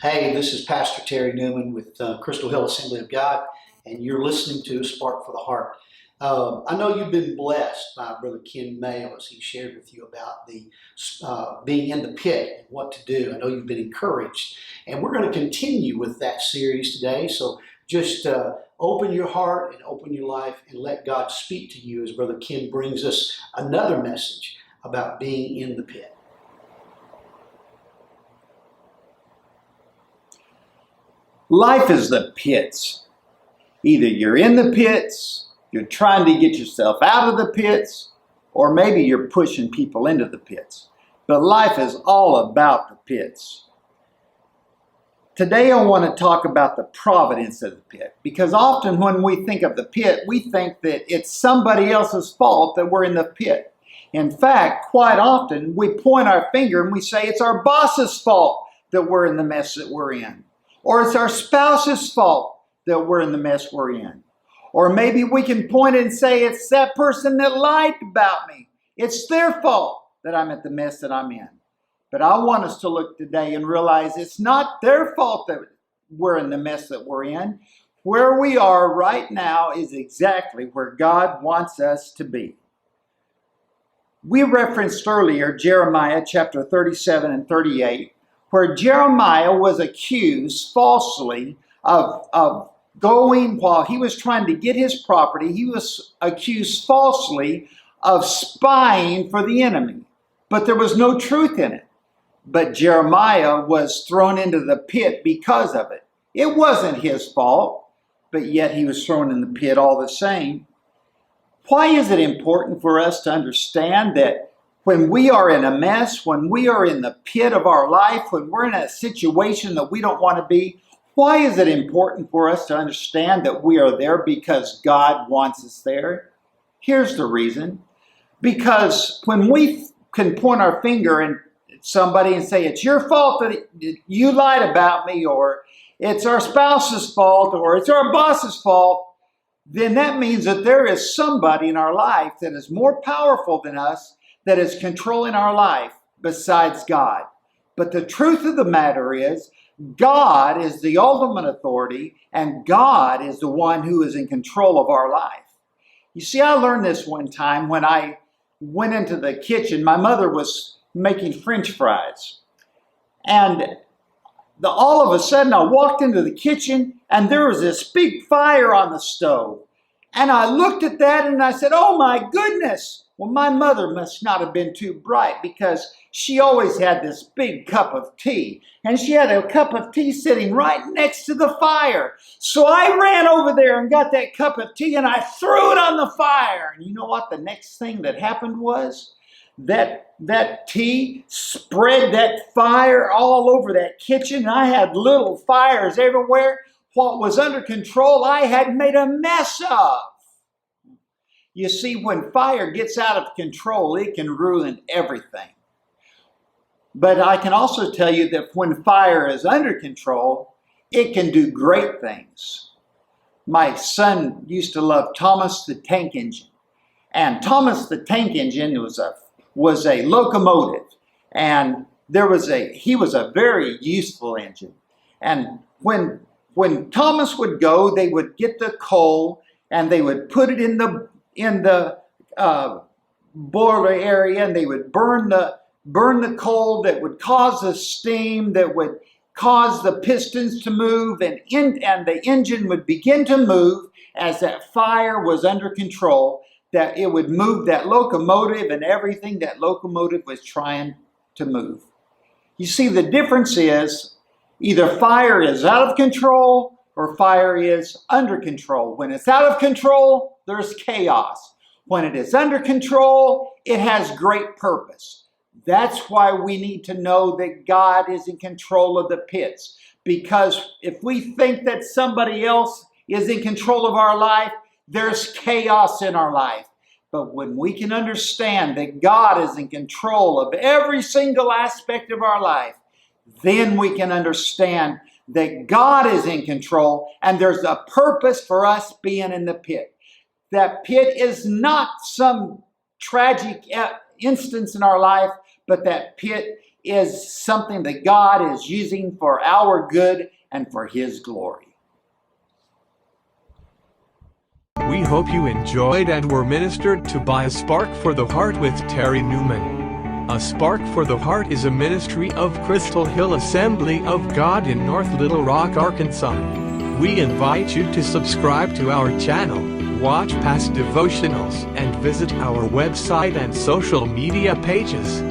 Hey, this is Pastor Terry Newman with Crystal Hill Assembly of God, and you're listening to Spark for the Heart. I know you've been blessed by Brother Ken Mayo as he shared with you about the being in the pit and what to do. I know you've been encouraged, and we're going to continue with that series today. So just open your heart and open your life and let God speak to you as Brother Ken brings us another message about being in the pit. Life is the pits. Either you're in the pits, you're trying to get yourself out of the pits, or maybe you're pushing people into the pits. But life is all about the pits. Today I want to talk about the providence of the pit, because often when we think of the pit, we think that it's somebody else's fault that we're in the pit. In fact, quite often we point our finger and we say it's our boss's fault that we're in the mess that we're in. Or it's our spouse's fault that we're in the mess we're in. Or maybe we can point and say it's that person that lied about me. It's their fault that I'm at the mess that I'm in. But I want us to look today and realize it's not their fault that we're in the mess that we're in. Where we are right now is exactly where God wants us to be. We referenced earlier Jeremiah chapter 37 and 38. Where Jeremiah was accused falsely of going, while he was trying to get his property, he was accused falsely of spying for the enemy. But there was no truth in it. But Jeremiah was thrown into the pit because of it. It wasn't his fault, but yet he was thrown in the pit all the same. Why is it important for us to understand that when we are in a mess, when we are in the pit of our life, when we're in a situation that we don't want to be, why is it important for us to understand that we are there because God wants us there? Here's the reason. Because when we can point our finger at somebody and say, it's your fault that you lied about me, or it's our spouse's fault, or it's our boss's fault, then that means that there is somebody in our life that is more powerful than us, that is controlling our life besides God. But the truth of the matter is, God is the ultimate authority, and God is the one who is in control of our life. You see, I learned this one time when I went into the kitchen. My mother was making French fries. And all of a sudden, I walked into the kitchen, and there was this big fire on the stove. And I looked at that, and I said, oh my goodness! Well, my mother must not have been too bright, because she always had this big cup of tea. And she had a cup of tea sitting right next to the fire. So I ran over there and got that cup of tea and I threw it on the fire. And you know what the next thing that happened was? That tea spread that fire all over that kitchen. I had little fires everywhere. What was under control, I had made a mess of. You see, when fire gets out of control, it can ruin everything. But I can also tell you that when fire is under control, it can do great things. My son used to love Thomas the Tank Engine. And Thomas the Tank Engine was a locomotive. And he was a very useful engine. And when Thomas would go, they would get the coal and they would put it in the boiler area, and they would burn the coal that would cause the steam that would cause the pistons to move, and the engine would begin to move as that fire was under control, that it would move that locomotive and everything that locomotive was trying to move. You see, the difference is either fire is out of control or fire is under control. When it's out of control, there's chaos. When it is under control, it has great purpose. That's why we need to know that God is in control of the pits. Because if we think that somebody else is in control of our life, there's chaos in our life. But when we can understand that God is in control of every single aspect of our life, then we can understand that God is in control and there's a purpose for us being in the pit. That pit is not some tragic instance in our life, but that pit is something that God is using for our good and for His glory. We hope you enjoyed and were ministered to by A Spark for the Heart with Terry Newman. A Spark for the Heart is a ministry of Crystal Hill Assembly of God in North Little Rock, Arkansas. We invite you to subscribe to our channel, watch past devotionals, and visit our website and social media pages.